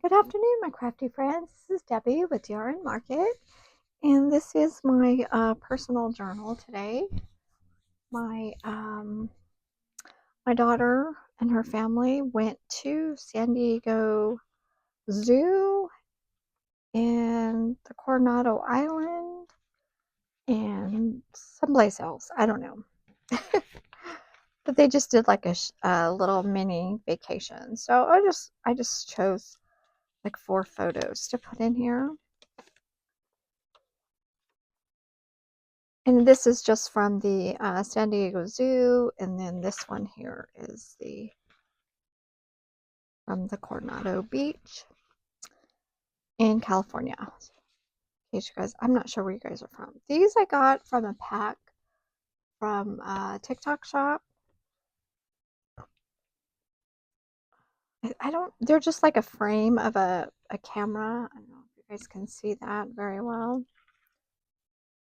Good afternoon, my crafty friends. This is Debbie with Yarn Market, and this is my personal journal today. My my daughter and her family went to San Diego Zoo and the Coronado Island and someplace else. I don't know, but they just did like a little mini vacation. So I just chose like 4 photos to put in here. And this is just from the San Diego Zoo, and then this one here is from the Coronado Beach in California. In case you guys, I'm not sure where you guys are from. These I got from a pack from TikTok shop. I don't, they're just like a frame of a camera. I don't know if you guys can see that very well.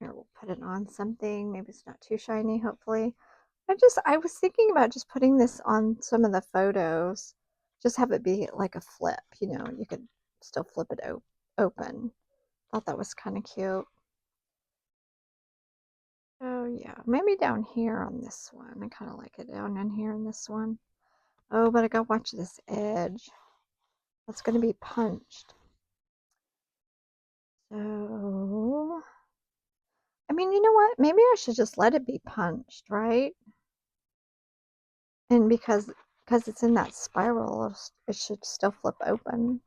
Here, we'll put it on something. Maybe it's not too shiny, hopefully. I was thinking about just putting this on some of the photos. Just have it be like a flip, you could still flip it open. Thought that was kind of cute. Oh yeah, maybe down here on this one. I kind of like it down in here in this one. Oh, but I gotta watch this edge. That's gonna be punched. So, I mean, you know what? Maybe I should just let it be punched, right? And because it's in that spiral, it should still flip open.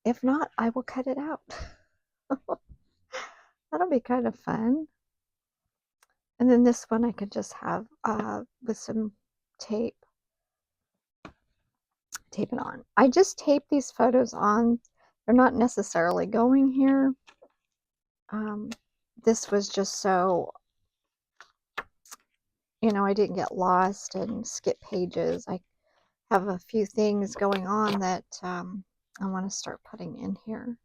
If not, I will cut it out. That'll be kind of fun. And then this one I could just have with some tape it on. I just tape these photos on. They're not necessarily going here. This was just so, I didn't get lost and skip pages. I have a few things going on that I want to start putting in here.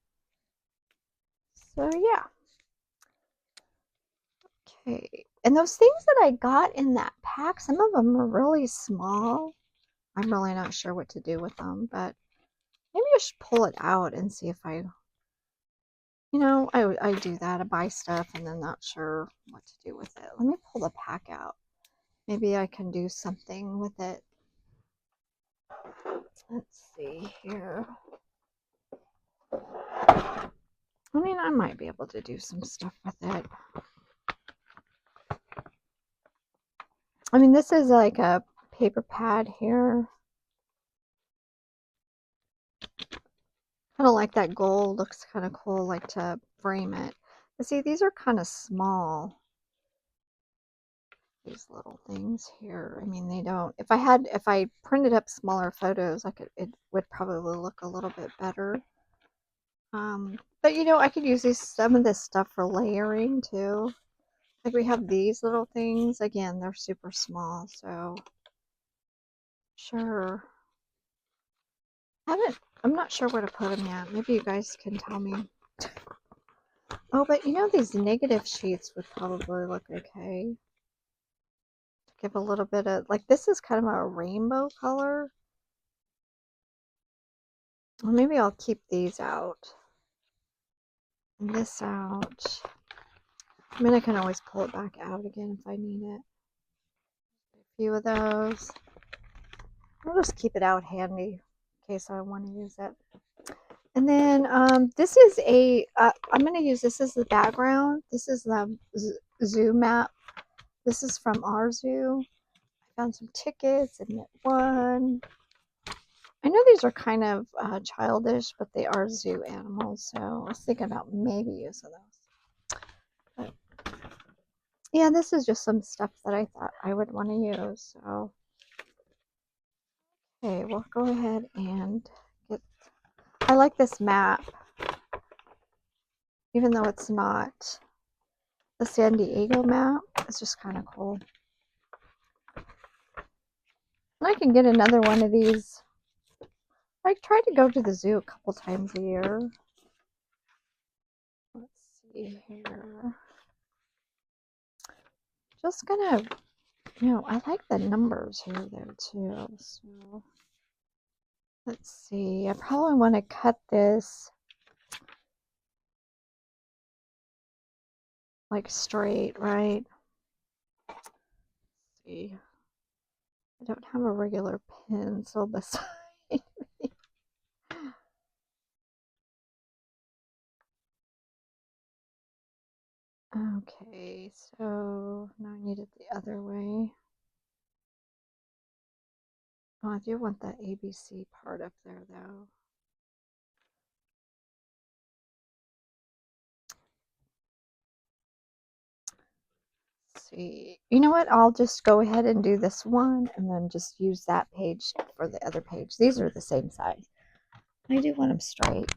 So yeah. Okay. And those things that I got in that pack, some of them are really small. I'm really not sure what to do with them, but maybe I should pull it out and see if I do that. I buy stuff and then not sure what to do with it. Let me pull the pack out. Maybe I can do something with it. Let's see here. I mean, I might be able to do some stuff with it. I mean, this is like a paper pad here. Kind of like that gold. Looks kind of cool, like to frame it. But see, these are kind of small. These little things here. I mean, they don't. If I printed up smaller photos, it would probably look a little bit better. But I could use some of this stuff for layering too. Like we have these little things. Again, they're super small, so sure. I'm not sure where to put them yet. Maybe you guys can tell me. Oh, but these negative sheets would probably look okay. To give a little bit of, like, this is kind of a rainbow color. Well, maybe I'll keep these out. And this out. I mean, I can always pull it back out again if I need it. A few of those. I'll just keep it out handy in case I want to use it. And then this is I'm going to use this as the background. This is the zoo map. This is from our zoo. I found some tickets and knit one. I know these are kind of childish, but they are zoo animals, so I was thinking about maybe using those. But yeah, this is just some stuff that I thought I would want to use. So, okay, we'll go ahead and get. I like this map, even though it's not the San Diego map. It's just kind of cool. And I can get another one of these. I try to go to the zoo a couple times a year. Let's see here. Just gonna, I like the numbers here though too. So Let's see, I probably want to cut this like straight, right? Let's see. I don't have a regular pencil beside me. Okay, so now I need it the other way. Oh, I do want that ABC part up there though. Let's see. You know what? I'll just go ahead and do this one and then just use that page for the other page. These are the same size. I do want them straight.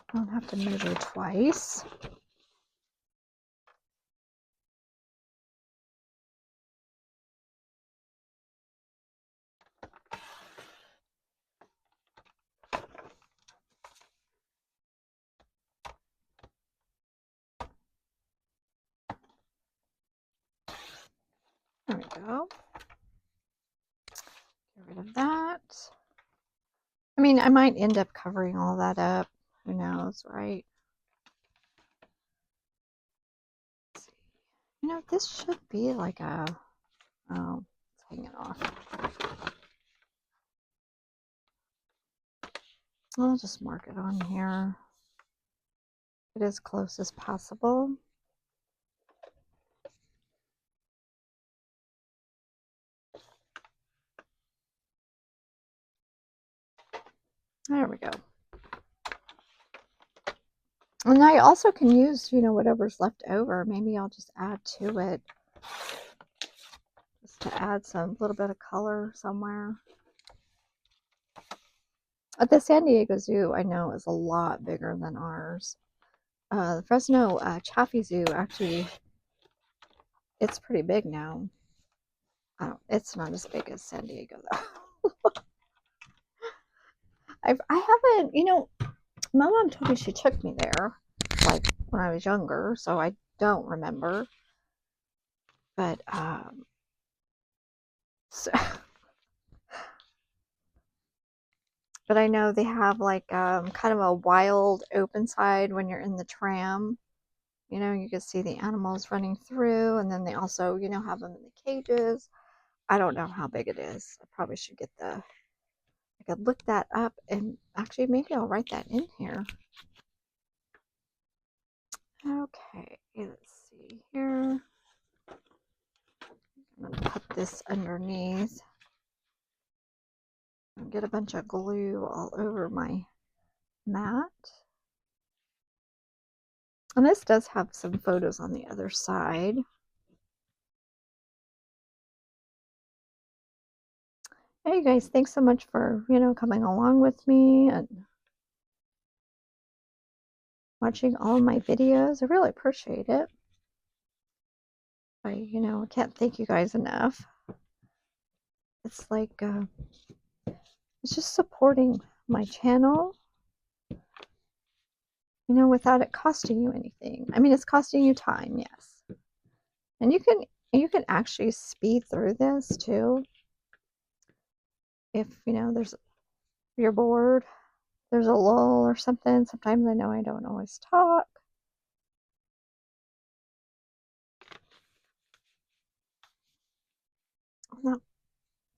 I don't have to measure twice. There we go. Get rid of that. I mean, I might end up covering all that up. Who knows, right? Let's see. You know, this should be like a... Oh, it's hanging off. I'll just mark it on here. Get as close as possible. There we go. And I also can use, you know, whatever's left over. Maybe I'll just add to it. Just to add some little bit of color somewhere. At the San Diego Zoo, I know, is a lot bigger than ours. The Fresno Chaffee Zoo, actually, it's pretty big now. It's not as big as San Diego, though. I haven't, you know, my mom told me she took me there, like, when I was younger, so I don't remember. But, so, but I know they have, like, kind of a wild open side when you're in the tram. You know, you can see the animals running through, and then they also, you know, have them in the cages. I don't know how big it is. I probably should get I could look that up, and actually maybe I'll write that in here. Okay, let's see here. I'm going to put this underneath and get a bunch of glue all over my mat. And this does have some photos on the other side. Hey guys, thanks so much for, you know, coming along with me and watching all my videos. I really appreciate it. You know, I can't thank you guys enough. It's like, it's just supporting my channel, you know, without it costing you anything. I mean, it's costing you time, yes. And you can actually speed through this too. If, you know, you're bored, there's a lull or something. Sometimes I know I don't always talk. That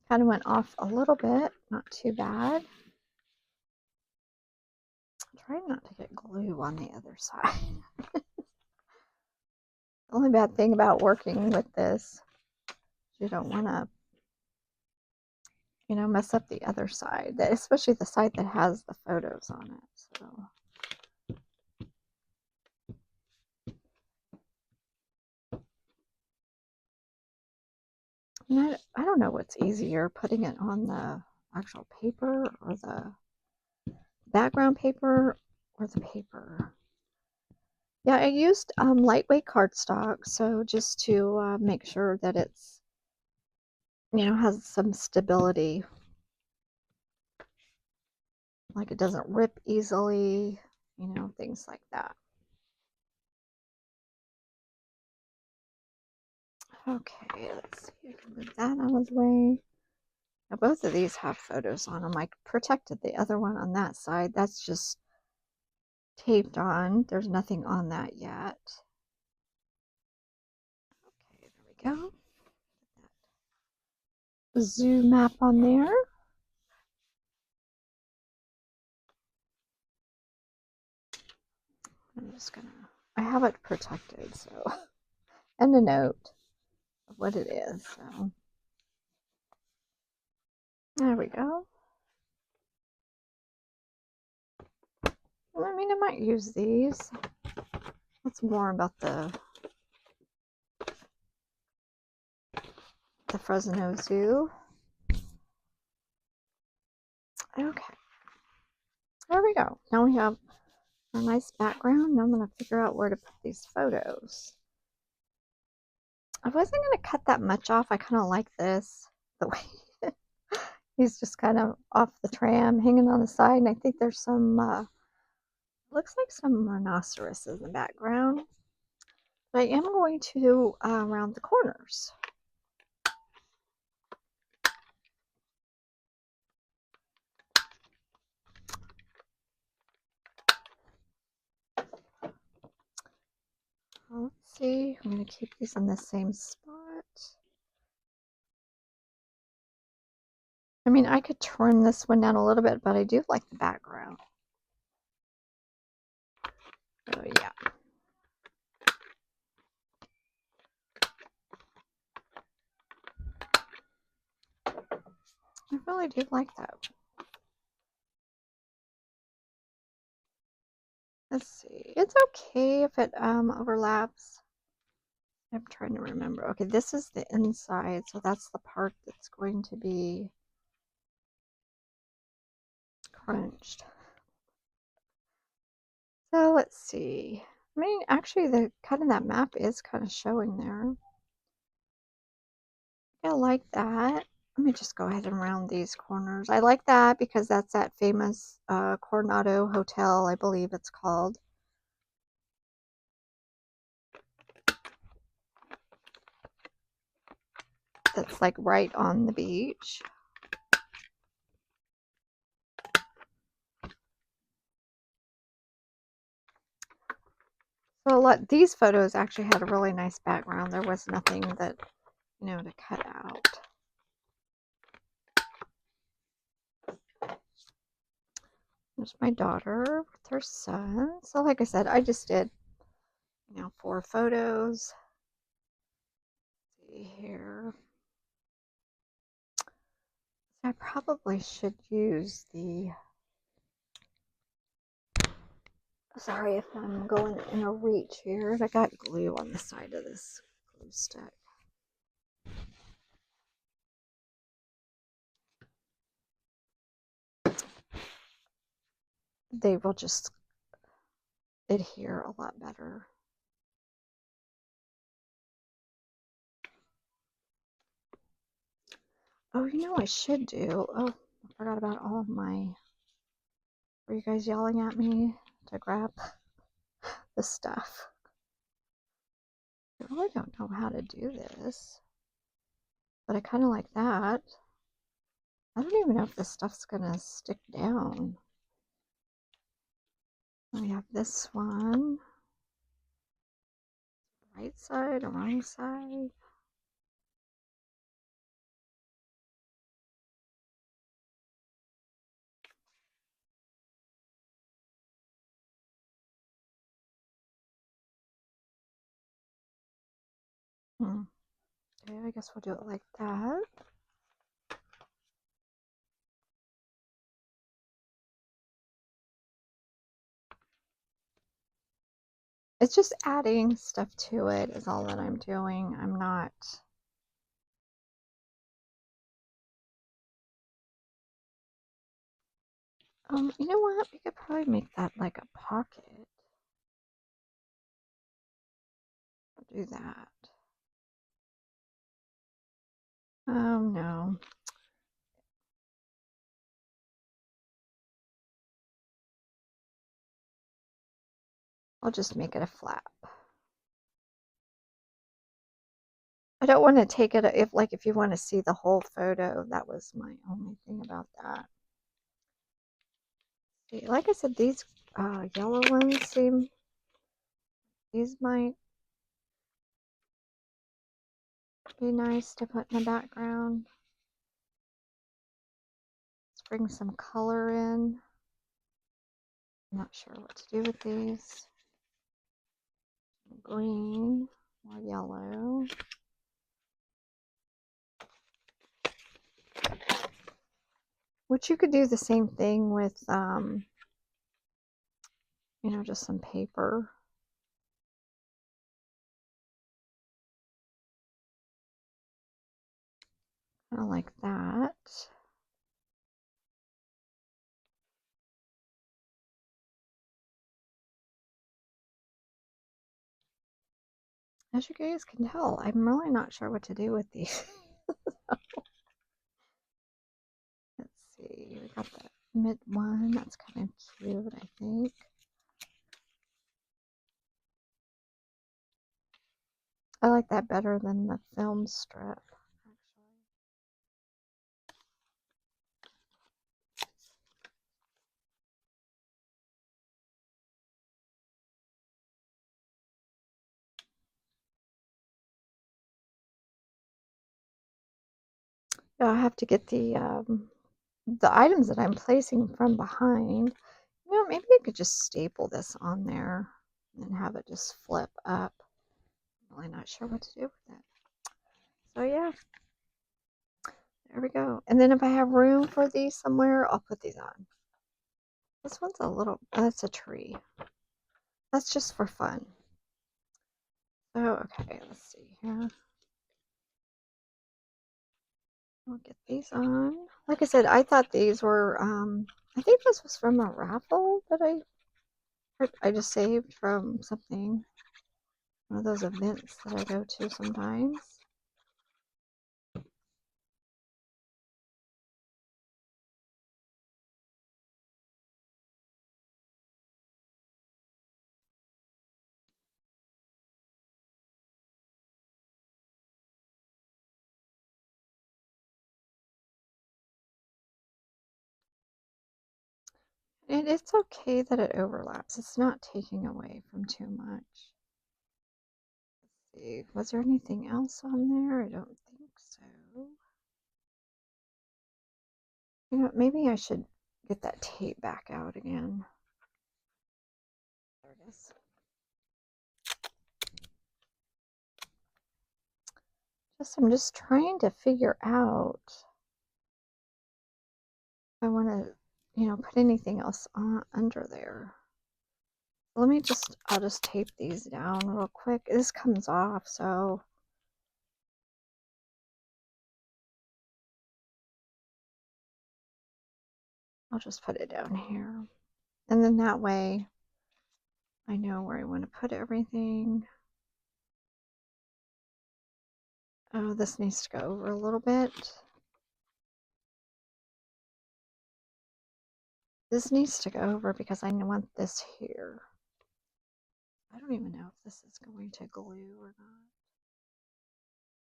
kind of went off a little bit, not too bad. Try not to get glue on the other side. The only bad thing about working with this, you don't want to, you know, mess up the other side, especially the side that has the photos on it. So. And I don't know what's easier, putting it on the actual paper or the background paper or the paper. Yeah, I used lightweight cardstock, so just to make sure that it's, you know, has some stability. Like it doesn't rip easily, you know, things like that. Okay, let's see. I can move that out of the way. Now, both of these have photos on them. I protected the other one on that side. That's just taped on. There's nothing on that yet. Okay, there we go. The zoo map on there. I'm just gonna, I have it protected, so, and a note of what it is, so. There we go. I mean, I might use these. It's more about the Fresno Zoo. Okay. There we go. Now we have a nice background. Now I'm going to figure out where to put these photos. I wasn't going to cut that much off. I kind of like this. The way he's just kind of off the tram, hanging on the side. And I think there's some, looks like some rhinoceroses in the background. But I am going to round the corners. Let's see. I'm going to keep these in the same spot. I mean, I could turn this one down a little bit, but I do like the background. Oh, yeah. I really do like that. Let's see. It's okay if it overlaps. I'm trying to remember. Okay, this is the inside, so that's the part that's going to be crunched. So let's see. I mean, actually, the kind of that map is kind of showing there. I like that. Let me just go ahead and round these corners. I like that because that's that famous Coronado hotel, I believe it's called. That's like right on the beach. So these photos actually had a really nice background. There was nothing that, you know, to cut out. There's my daughter with her son. So like I said, I just did, you know, 4 photos. Let's see here. I probably should use the, sorry if I'm going in a reach here. I got glue on the side of this glue stick. They will just adhere a lot better. Oh, you know what I should do? Oh, I forgot about all of my, were you guys yelling at me to grab the stuff? I really don't know how to do this, but I kind of like that. I don't even know if this stuff's gonna stick down. We have this one. Right side or wrong side? Okay, I guess we'll do it like that. It's just adding stuff to it is all that I'm doing. I'm not... you know what? We could probably make that like a pocket. I'll do that. No. I'll just make it a flap. I don't want to take it if you want to see the whole photo. That was my only thing about that. See, like I said, these yellow ones seem, these might be nice to put in the background. Let's bring some color in. I'm not sure what to do with these. Green, more yellow. Which you could do the same thing with, you know, just some paper. Kind of like that. As you guys can tell, I'm really not sure what to do with these. Let's see, we got the mid one. That's kind of cute, I think. I like that better than the film strip, actually. I have to get the items that I'm placing from behind. You know, maybe I could just staple this on there and have it just flip up. I'm really not sure what to do with it. So yeah, there we go. And then if I have room for these somewhere, I'll put these on. This one's a little, that's a tree. That's just for fun. So, okay, let's see here. I'll get these on. Like I said, I thought these were, I think this was from a raffle that I just saved from something, one of those events that I go to sometimes. And it's okay that it overlaps. It's not taking away from too much. Let's see, was there anything else on there? I don't think so. You know, maybe I should get that tape back out again. There it is. I'm just trying to figure out if I want to, you know, put anything else on under there. Let me just, I'll just tape these down real quick. This comes off, so I'll just put it down here. And then that way I know where I want to put everything. Oh, this needs to go over a little bit. This needs to go over because I want this here. I don't even know if this is going to glue or not.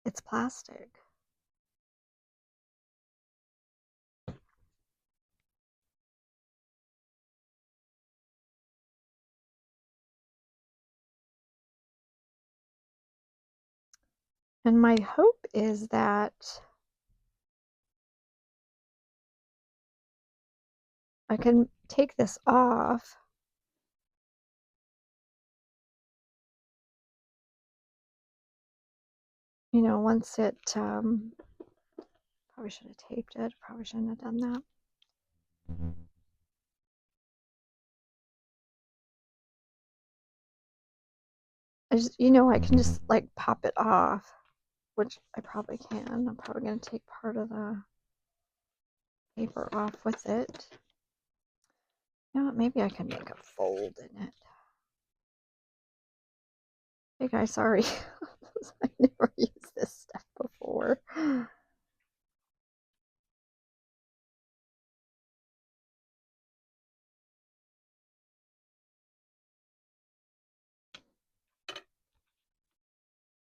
It's plastic. And my hope is that I can take this off. You know, once it, probably should have taped it. Probably shouldn't have done that. You know, I can just like pop it off, which I probably can. I'm probably going to take part of the paper off with it. You know what, maybe I can make a fold in it. Hey guys, sorry. I never used this stuff before.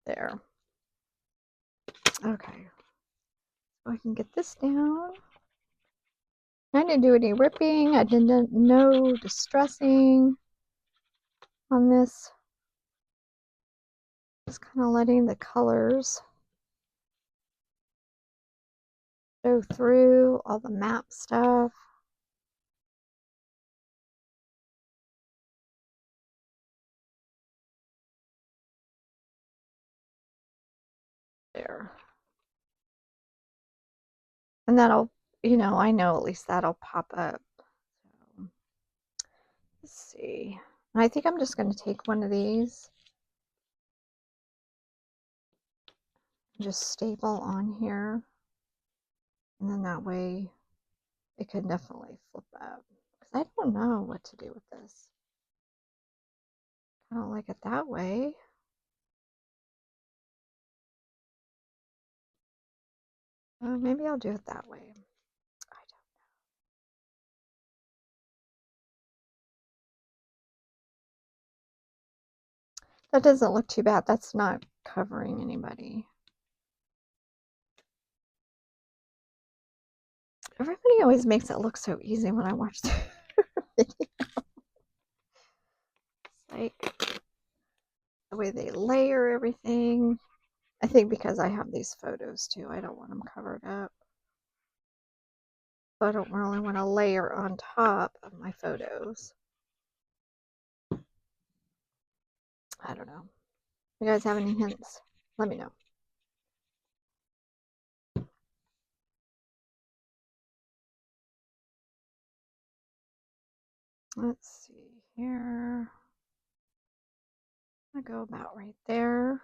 There. Okay, so I can get this down. I didn't do any ripping. I didn't no distressing on this. Just kind of letting the colors go through all the map stuff. There. And that'll, you know, I know at least that'll pop up. So, let's see. And I think I'm just going to take one of these and just staple on here. And then that way it could definitely flip up. Because I don't know what to do with this. I don't like it that way. Maybe I'll do it that way. I don't know. That doesn't look too bad. That's not covering anybody. Everybody always makes it look so easy when I watch the video. It's like the way they layer everything. I think because I have these photos too, I don't want them covered up. So I don't really want to layer on top of my photos. I don't know. You guys have any hints? Let me know. Let's see here. I'm gonna go about right there.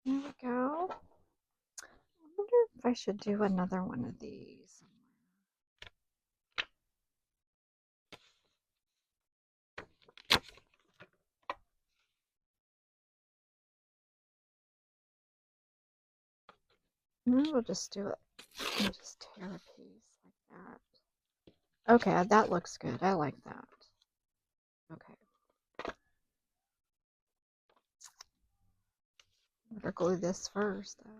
There we go. I wonder if I should do another one of these. Maybe we'll just do it and just tear a piece like that. Okay, that looks good. I like that. Okay. Better glue this first, though.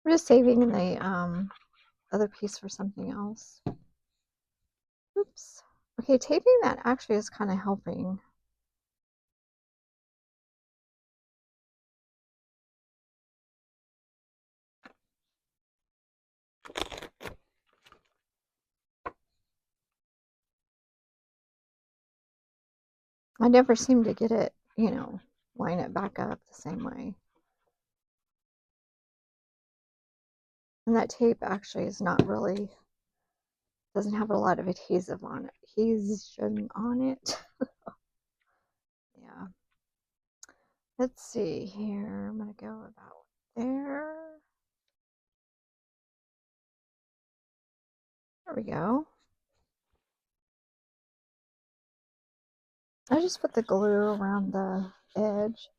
We're just saving the other piece for something else. Oops. Okay, taping that actually is kind of helping. I never seem to get it, you know, line it back up the same way. And that tape actually is not really, doesn't have a lot of adhesive on it. Adhesion on it. Yeah. Let's see here. I'm going to go about there. There we go. I just put the glue around the edge.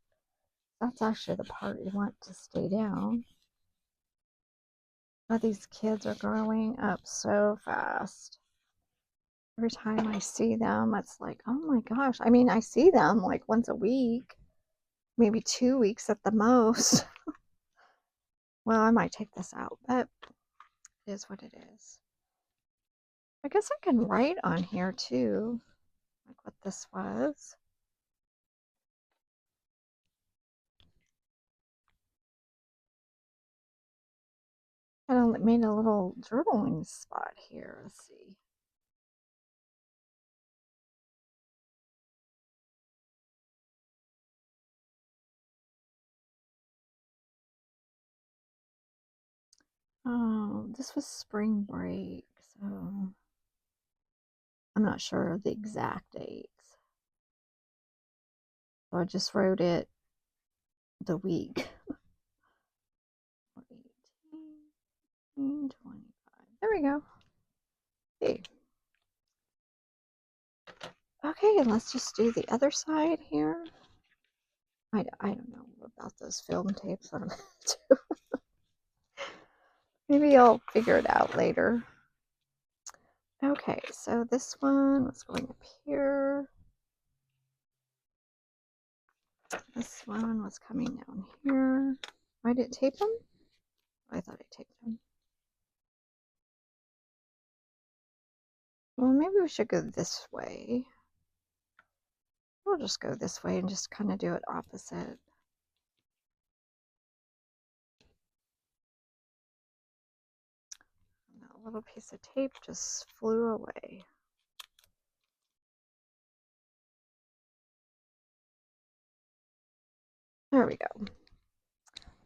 That's actually the part you want to stay down. Oh, these kids are growing up so fast. Every time I see them, it's like, oh my gosh. I mean, I see them like once a week, maybe 2 weeks at the most. Well, I might take this out, but it is what it is. I guess I can write on here too, like what this was. Kind of made a little journaling spot here. Let's see. Oh, this was spring break, so I'm not sure of the exact dates. So I just wrote it the week. 18, 25. There we go. Okay. Okay, and let's just do the other side here. I don't know about those film tapes. What I'm going to do. Maybe I'll figure it out later. Okay, so this one was going up here. This one was coming down here. I didn't tape them? I thought I taped them. Well, maybe we should go this way. We'll just go this way and just kind of do it opposite. And that little piece of tape just flew away. There we go.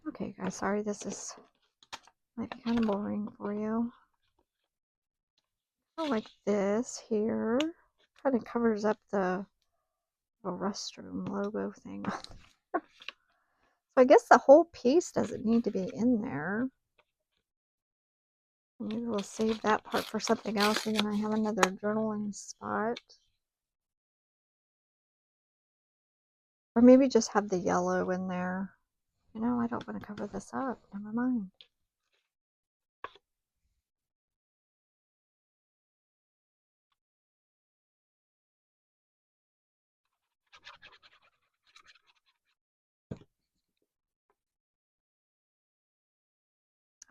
Okay, guys, sorry this is might be kind of boring for you. I like this here. Kind of covers up the little restroom logo thing. So I guess the whole piece doesn't need to be in there. Maybe we'll save that part for something else, and then I have another journaling spot. Or maybe just have the yellow in there. You know, I don't want to cover this up. Never mind.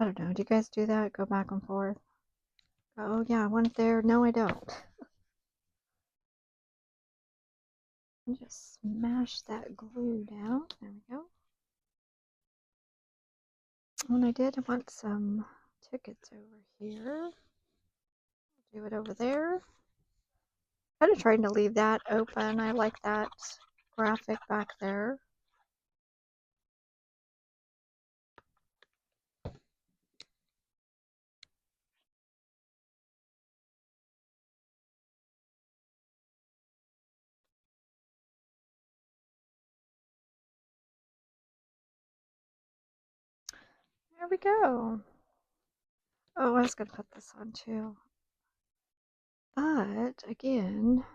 I don't know. Do you guys do that? Go back and forth. Oh, yeah, I want it there. No, I don't. Just smash that glue down. There we go. And I did want some tickets over here. Do it over there. Kind of trying to leave that open. I like that graphic back there. There we go. Oh, I was going to put this on too. But again,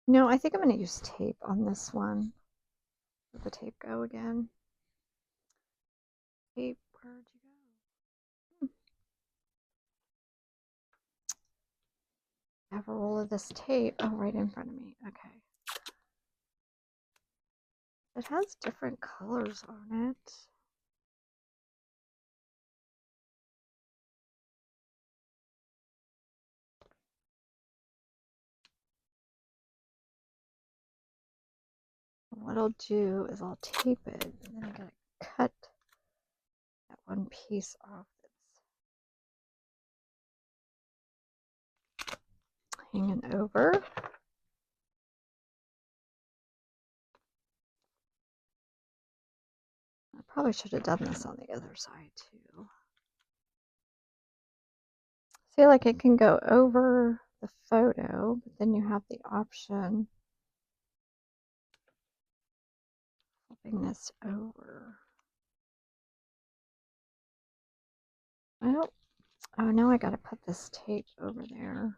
no, I think I'm going to use tape on this one. Where'd the tape go again? Tape, where'd you go? I have a roll of this tape. Oh, right in front of me. Okay. It has different colors on it. What I'll do is I'll tape it, and then I'm going to cut that one piece off that's hanging over. I probably should have done this on the other side too. See, like it can go over the photo, but then you have the option of flipping this over. Well, oh, now I got to put this tape over there.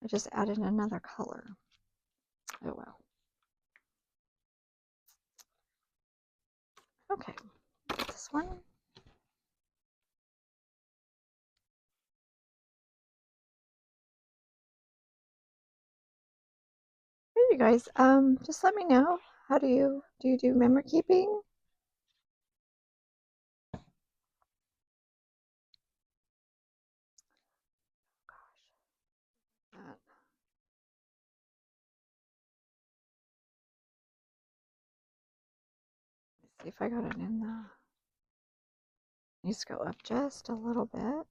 I just added another color. Oh well. Okay, this one. Hey, you guys, just let me know. How do you do memory keeping? Gosh, that. Let's see if I got it in the. Needs to go up just a little bit.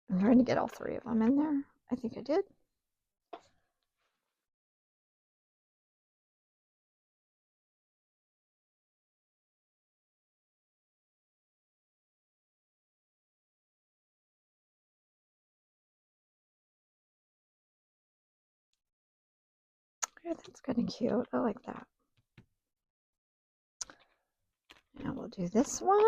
I'm trying to get all three of them in there. I think I did. Yeah, that's kind of cute. I like that. Now we'll do this one.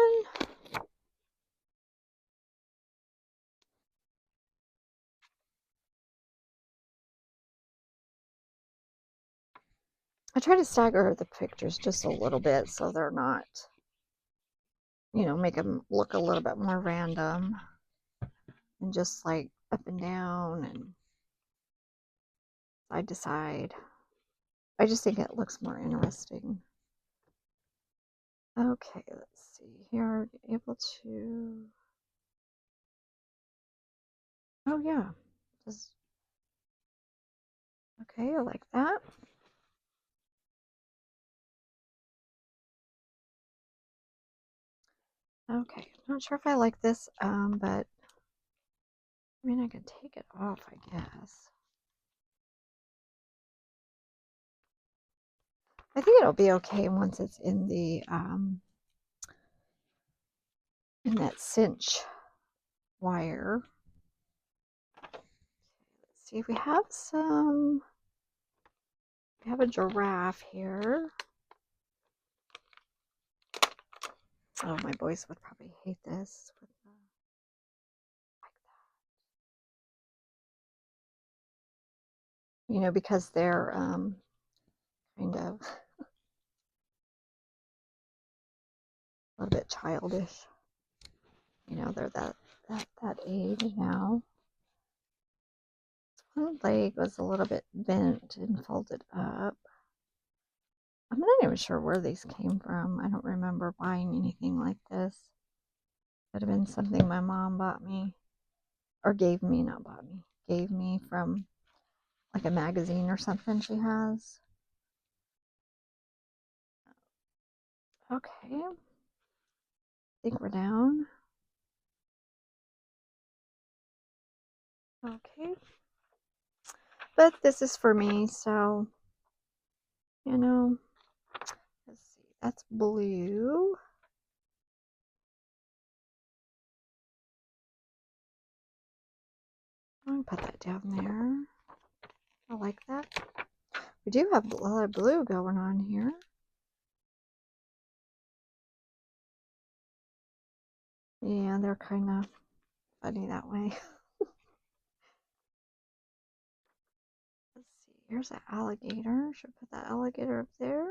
I try to stagger the pictures just a little bit so they're not, you know, make them look a little bit more random and just like up and down and side to side. I just think it looks more interesting. Okay, let's see here. Able to. Oh, yeah. Just. Okay, I like that. Okay, I'm not sure if I like this, but I mean, I can take it off, I guess. I think it'll be okay once it's in the in that cinch wire. Let's see if we have some. We have a giraffe here. Oh, my boys would probably hate this. Like that. You know, because they're kind of a little bit childish. You know, they're that age now. One leg was a little bit bent and folded up. I'm not even sure where these came from. I don't remember buying anything like this. Could have been something my mom bought me, or gave me, not bought me, gave me from like a magazine or something she has. Okay, I think we're down. Okay, but this is for me, so you know. Let's see, that's blue. I'm gonna put that down there. I like that. We do have a lot of blue going on here. Yeah, they're kind of funny that way. Let's see, here's an alligator. Should put that alligator up there.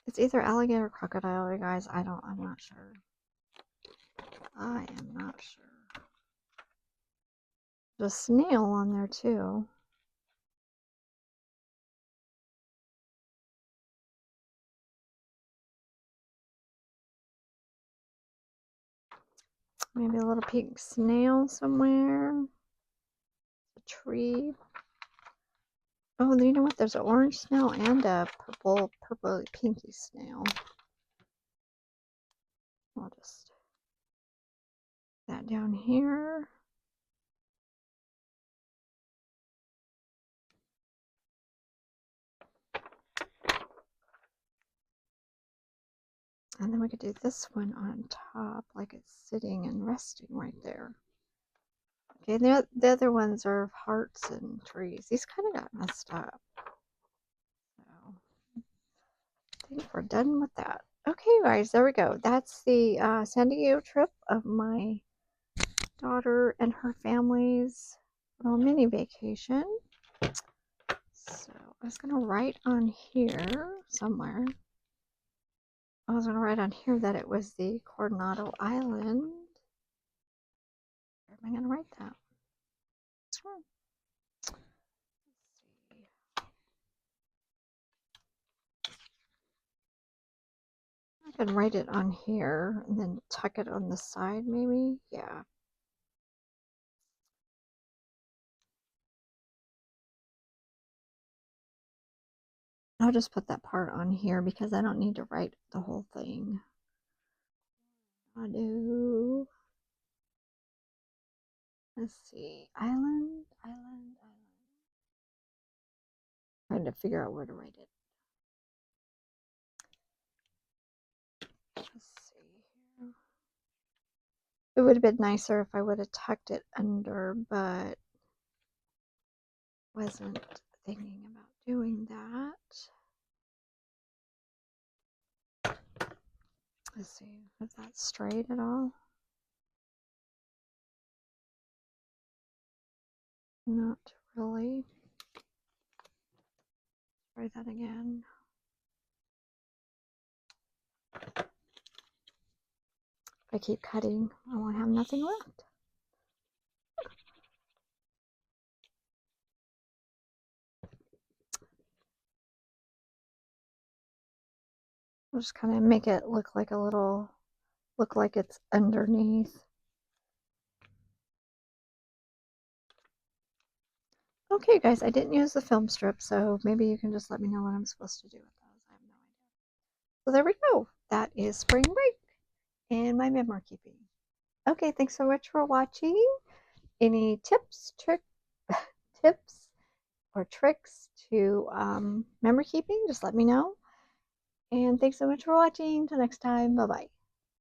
It's either alligator or crocodile, you guys. I'm not sure. I am not sure. There's a snail on there too. Maybe a little pink snail somewhere. A tree. Oh, you know what? There's an orange snail and a purple pinky snail. I'll just put that down here. And then we could do this one on top, like it's sitting and resting right there. Okay, the other ones are hearts and trees. These kind of got messed up. So I think we're done with that. Okay, guys, there we go. That's the San Diego trip of my daughter and her family's little mini vacation. So I was going to write on here somewhere. I was going to write on here that it was the Coronado Island. Where am I going to write that? I could write it on here and then tuck it on the side, maybe. Yeah. I'll just put that part on here because I don't need to write the whole thing. I do. Let's see. Island. Trying to figure out where to write it. Let's see here. It would have been nicer if I would have tucked it under, but wasn't thinking about doing that. Let's see if that's straight at all. Not really. Try that again. If I keep cutting, I won't have nothing left. I'll just kind of make it look like look like it's underneath. Okay, guys, I didn't use the film strip, so maybe you can just let me know what I'm supposed to do with those. I have no idea. So there we go. That is spring break and my memory keeping. Okay, thanks so much for watching. Any tips, tips or tricks to memory keeping, just let me know. And thanks so much for watching. Till next time, bye-bye.